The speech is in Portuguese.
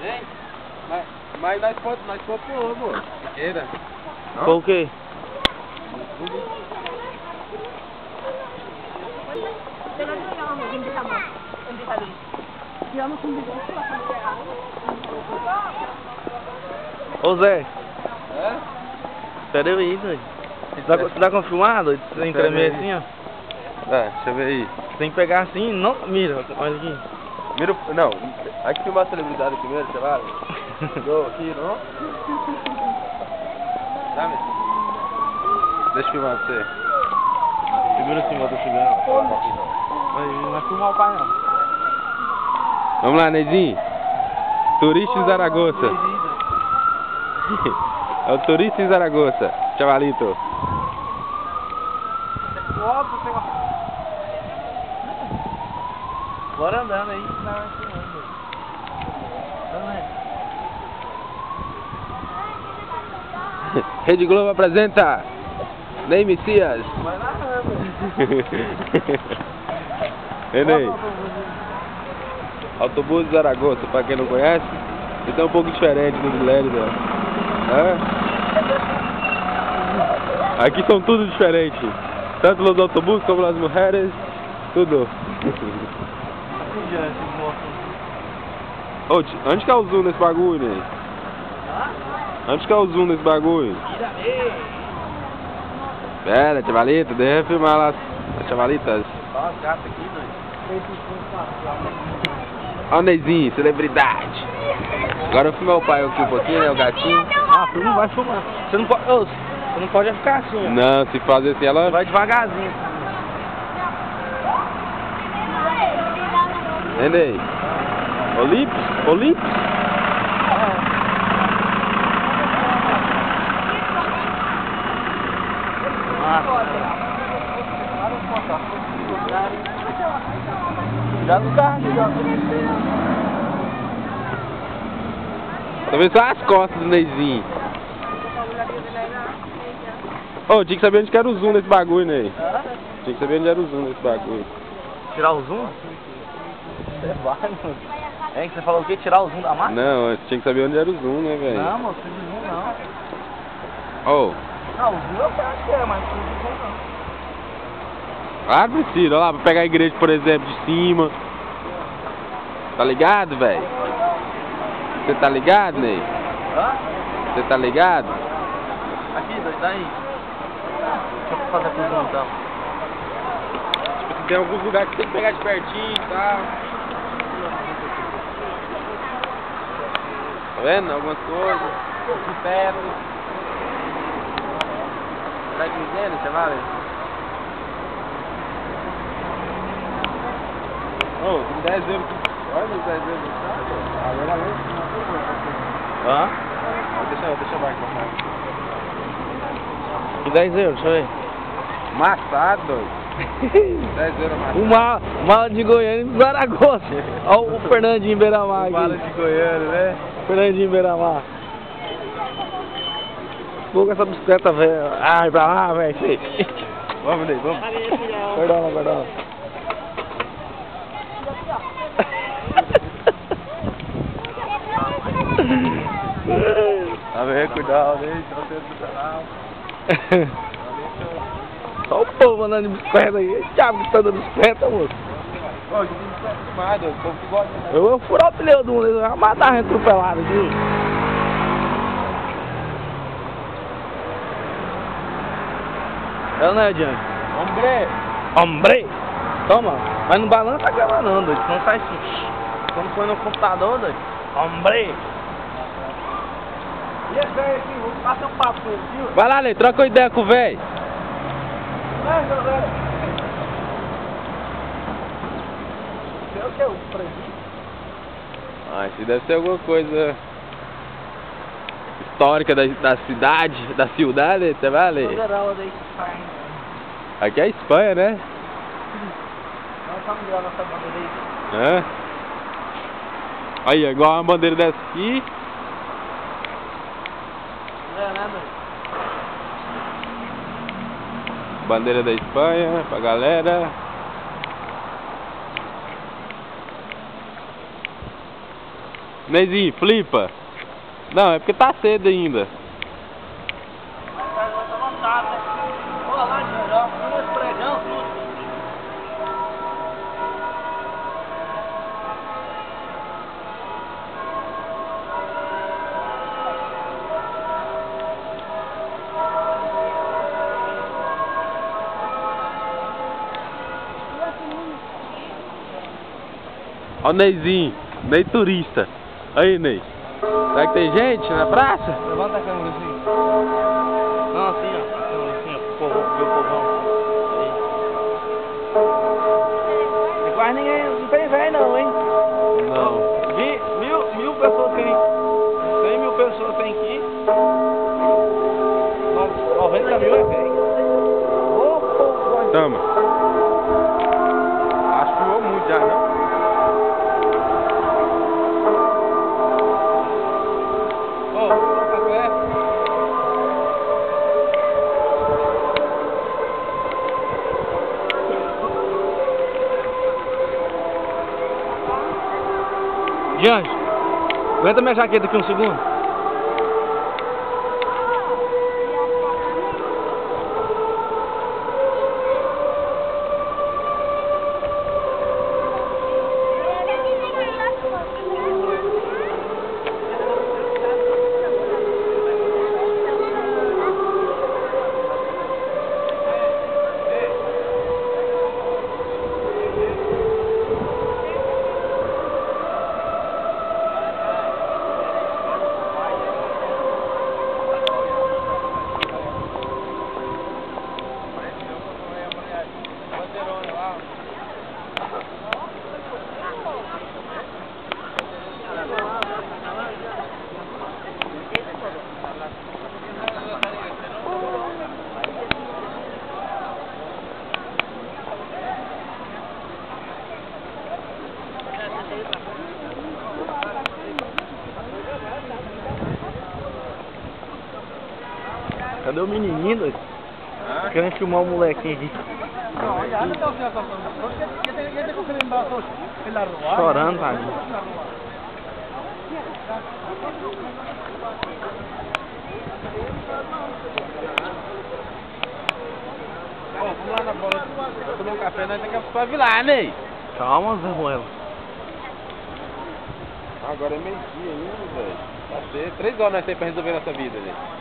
Hein? Mas nós podemos pôr, moço. Queira. Pô o quê? Ô Zé. É? Espera eu aí, doido. Você tá confirmado? Você tem que tremer assim, ó. Deixa eu ver aí. Você tem que pegar assim, não. Mira, olha aqui. Mira, não, aqui filmar a celebridade primeiro, sei lá. Tô aqui, não? Sabe? Deixa eu filmar pra você. Segura assim, bota chegando. Não vai filmar o pai, não. Vamos lá, Neizinho. Turista em Zaragoza. É o turista em Zaragoza, chavalito. Bora andando aí. Rede Globo apresenta Ney Messias. Vai lá, Ney. Autobus de Zaragoza, pra quem não conhece, ele é um pouco diferente do Milênio, né? Aqui são tudo diferente, tanto os autobuses como as mulheres, tudo. Ô, onde que é o zoom nesse bagulho, né? Onde que é o zoom nesse bagulho? Pera, chavalita, deixa eu filmar lá as chavalitas. Olha as gatas aqui, doido. Olha o Neizinho, celebridade. Agora eu filmar o pai aqui um pouquinho, né? O gatinho. Ah, filma, vai filmar. Você não pode. Você não pode ficar assim, ó. Não, se fazer assim ela. Vai devagarzinho. Ney. Olips? Cuidado do carro, Tá vendo só as costas do Neizinho. Ô, tinha que saber onde que era o zoom nesse bagulho, Ney. Tinha que saber onde era o zoom nesse bagulho. Tirar o zoom? Você vai, mano. É que você falou o quê? Tirar o zoom da máquina? Não, tinha que saber onde era o zoom, né, velho? Não, moço, zoom não. Ô. Não, o zoom eu acho que é, mas não zoom não. Claro que precisa, olha lá, pra pegar a igreja, por exemplo, de cima. Tá ligado, velho? Você tá ligado, Ney? Hã? Você tá ligado? Aqui, doido, daí. Deixa eu fazer pro zoom então. Tipo, tem alguns lugares que tem que pegar de pertinho e tal. Tá vendo? Algumas coisas. De perto. Tá entendendo, chaval? Ô, tem 10 euros. Olha os 10 euros. Agora não. Hã? Deixa eu ver aqui. E 10 euros, deixa eu ver. Massado. 10 euros massado. Mala de Goiânia em Zaragoza. Olha o Fernandinho Beiramar aqui. Mala de Goiânia, né? Fernandinho Beiramar. Vou com essa bicicleta, velho. Ai, pra lá, velho. Vamos, Ney, vamos. Perdão. Tá vendo? Cuidado, hein? Tá sendo canal. Só o povo andando de bicicleta aí. Esse diabo que tá andando de bicicleta, moço. Pô, eu não tô acostumado, o povo que gosta de andar. Eu vou furar o pneu do eu vou matar a gente atropelado aqui. É ou não é, Diante? Hombre! Toma, mas não balança a câmera não, doido. Não sai assim. Quando põe no computador, doido. Hombre! E esse velho aqui, vamos passar um papo com ele, viu? Vai lá, Ney, troca uma ideia com o velho. Vai, seu velho. Você é o que? O presídio? Ah, isso deve ser alguma coisa histórica da cidade, da ciudade, você vale? Federal da Espanha. Aqui é a Espanha, né? Nós estamos virando essa bandeira aí. É. Aí, igual uma bandeira dessa aqui. É, né, doido? Bandeira da Espanha, pra galera. Neizinho, flipa. Não, é porque tá cedo ainda. Ó o Neizinho, Ney turista. Aí, Ney. Será que tem gente na praça? Levanta a câmera assim. Não, assim, ó. A câmera assim, ó. Pro povo, ver o povão. Aí. Quase ninguém, não tem velho não, hein? Não. Mil pessoas tem. 100 mil pessoas tem aqui. 90 mil é velho. Ô, povo. Toma. Acho que voou muito já, não? Diante, aguenta minha jaqueta aqui um segundo. Cadê o menininho, doido? Querendo filmar o molequinho aqui. Chorando, tadinho. Vamos lá na bola, tomar um café, nós temos que espavilar, né? Calma, Zé Ruela. Agora é meio-dia ainda, velho. Vai ser 3 horas nós temos pra resolver nossa vida, velho.